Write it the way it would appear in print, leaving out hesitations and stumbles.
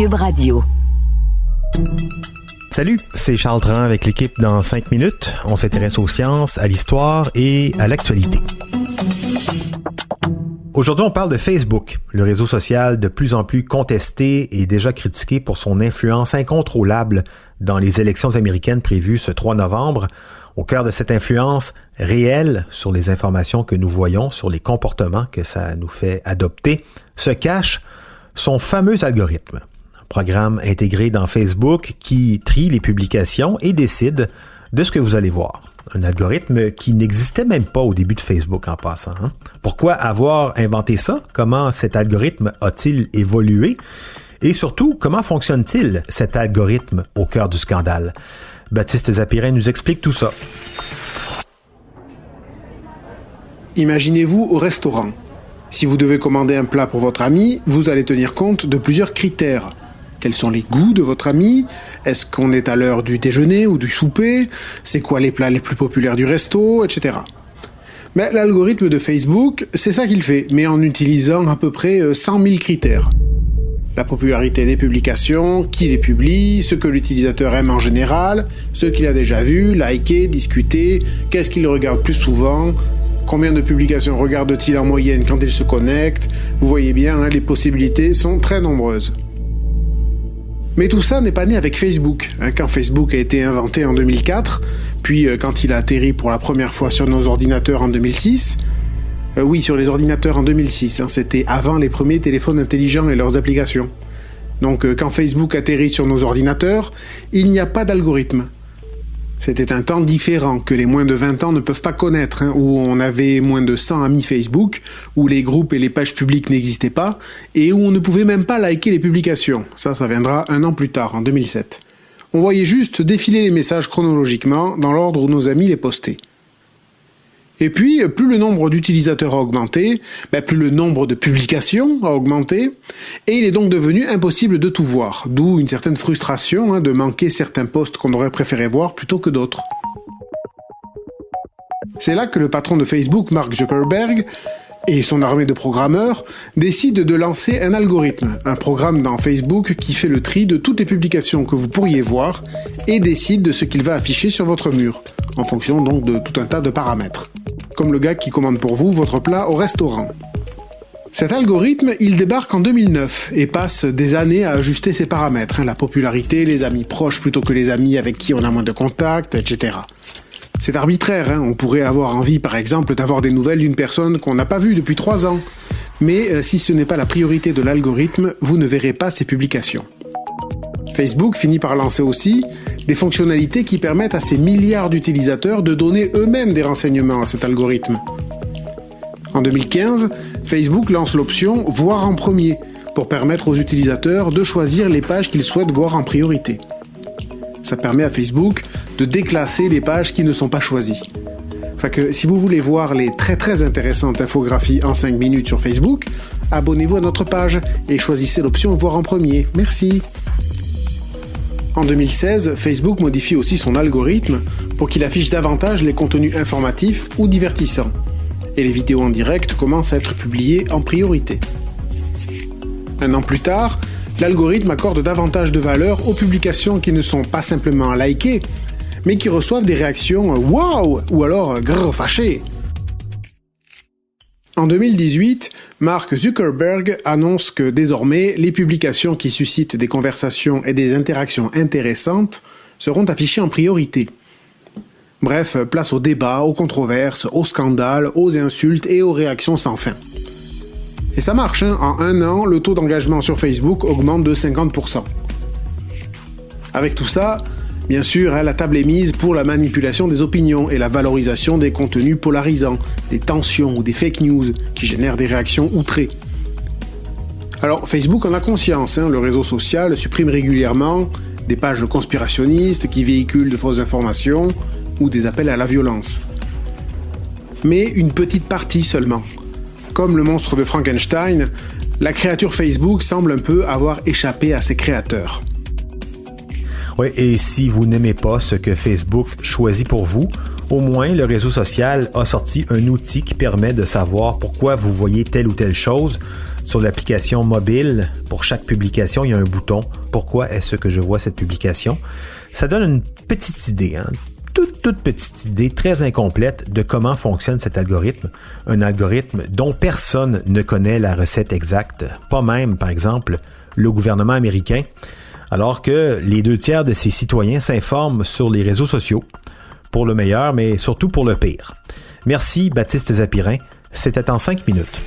Cube Radio. Salut, c'est Charles Dran avec l'équipe dans 5 minutes. On s'intéresse aux sciences, à l'histoire et à l'actualité. Aujourd'hui, on parle de Facebook, le réseau social de plus en plus contesté et déjà critiqué pour son influence incontrôlable dans les élections américaines prévues ce 3 novembre. Au cœur de cette influence réelle sur les informations que nous voyons, sur les comportements que ça nous fait adopter, se cache son fameux algorithme. Un programme intégré dans Facebook qui trie les publications et décide de ce que vous allez voir. Un algorithme qui n'existait même pas au début de Facebook en passant. Pourquoi avoir inventé ça? Comment cet algorithme a-t-il évolué? Et surtout, comment fonctionne-t-il cet algorithme au cœur du scandale? Baptiste Zapirin nous explique tout ça. Imaginez-vous au restaurant. Si vous devez commander un plat pour votre ami, vous allez tenir compte de plusieurs critères. Quels sont les goûts de votre ami? Est-ce qu'on est à l'heure du déjeuner ou du souper? C'est quoi les plats les plus populaires du resto? Etc. Mais l'algorithme de Facebook, c'est ça qu'il fait, mais en utilisant à peu près 100 000 critères. La popularité des publications, qui les publie, ce que l'utilisateur aime en général, ce qu'il a déjà vu, liké, discuté, qu'est-ce qu'il regarde plus souvent, combien de publications regarde-t-il en moyenne quand il se connecte. Vous voyez bien, les possibilités sont très nombreuses. Mais tout ça n'est pas né avec Facebook. Quand Facebook a été inventé en 2004, puis quand il a atterri pour la première fois sur nos ordinateurs en 2006, sur les ordinateurs en 2006, c'était avant les premiers téléphones intelligents et leurs applications. Donc quand Facebook atterrit sur nos ordinateurs, il n'y a pas d'algorithme. C'était un temps différent que les moins de 20 ans ne peuvent pas connaître, où on avait moins de 100 amis Facebook, où les groupes et les pages publiques n'existaient pas, et où on ne pouvait même pas liker les publications. Ça viendra 1 an plus tard, en 2007. On voyait juste défiler les messages chronologiquement, dans l'ordre où nos amis les postaient. Et puis, plus le nombre d'utilisateurs a augmenté, plus le nombre de publications a augmenté, et il est donc devenu impossible de tout voir, d'où une certaine frustration de manquer certains posts qu'on aurait préféré voir plutôt que d'autres. C'est là que le patron de Facebook, Mark Zuckerberg, et son armée de programmeurs décident de lancer un algorithme, un programme dans Facebook qui fait le tri de toutes les publications que vous pourriez voir et décide de ce qu'il va afficher sur votre mur, en fonction donc de tout un tas de paramètres. Comme le gars qui commande pour vous votre plat au restaurant. Cet algorithme, il débarque en 2009 et passe des années à ajuster ses paramètres, la popularité, les amis proches plutôt que les amis avec qui on a moins de contact, etc. C'est arbitraire, on pourrait avoir envie par exemple d'avoir des nouvelles d'une personne qu'on n'a pas vue depuis 3 ans. Mais si ce n'est pas la priorité de l'algorithme, vous ne verrez pas ses publications. Facebook finit par lancer aussi des fonctionnalités qui permettent à ces milliards d'utilisateurs de donner eux-mêmes des renseignements à cet algorithme. En 2015, Facebook lance l'option « Voir en premier » pour permettre aux utilisateurs de choisir les pages qu'ils souhaitent voir en priorité. Ça permet à Facebook de déclasser les pages qui ne sont pas choisies. Enfin que si vous voulez voir les très très intéressantes infographies en 5 minutes sur Facebook, abonnez-vous à notre page et choisissez l'option « Voir en premier ». Merci. En 2016, Facebook modifie aussi son algorithme pour qu'il affiche davantage les contenus informatifs ou divertissants. Et les vidéos en direct commencent à être publiées en priorité. 1 an plus tard, l'algorithme accorde davantage de valeur aux publications qui ne sont pas simplement likées, mais qui reçoivent des réactions « Waouh » ou alors « Grrr, fâché ». En 2018, Mark Zuckerberg annonce que désormais, les publications qui suscitent des conversations et des interactions intéressantes seront affichées en priorité. Bref, place aux débats, aux controverses, aux scandales, aux insultes et aux réactions sans fin. Et ça marche, en 1 an, le taux d'engagement sur Facebook augmente de 50%. Avec tout ça, bien sûr, la table est mise pour la manipulation des opinions et la valorisation des contenus polarisants, des tensions ou des fake news qui génèrent des réactions outrées. Alors, Facebook en a conscience, le réseau social supprime régulièrement des pages conspirationnistes qui véhiculent de fausses informations ou des appels à la violence. Mais une petite partie seulement. Comme le monstre de Frankenstein, la créature Facebook semble un peu avoir échappé à ses créateurs. Oui, et si vous n'aimez pas ce que Facebook choisit pour vous, au moins le réseau social a sorti un outil qui permet de savoir pourquoi vous voyez telle ou telle chose, Sur l'application mobile, pour chaque publication, il y a un bouton « Pourquoi est-ce que je vois cette publication ?» Ça donne une petite idée, toute petite idée, très incomplète de comment fonctionne cet algorithme. Un algorithme dont personne ne connaît la recette exacte, pas même, par exemple, le gouvernement américain, alors que les 2/3 de ses citoyens s'informent sur les réseaux sociaux, pour le meilleur, mais surtout pour le pire. Merci, Baptiste Zapirin. C'était en 5 minutes.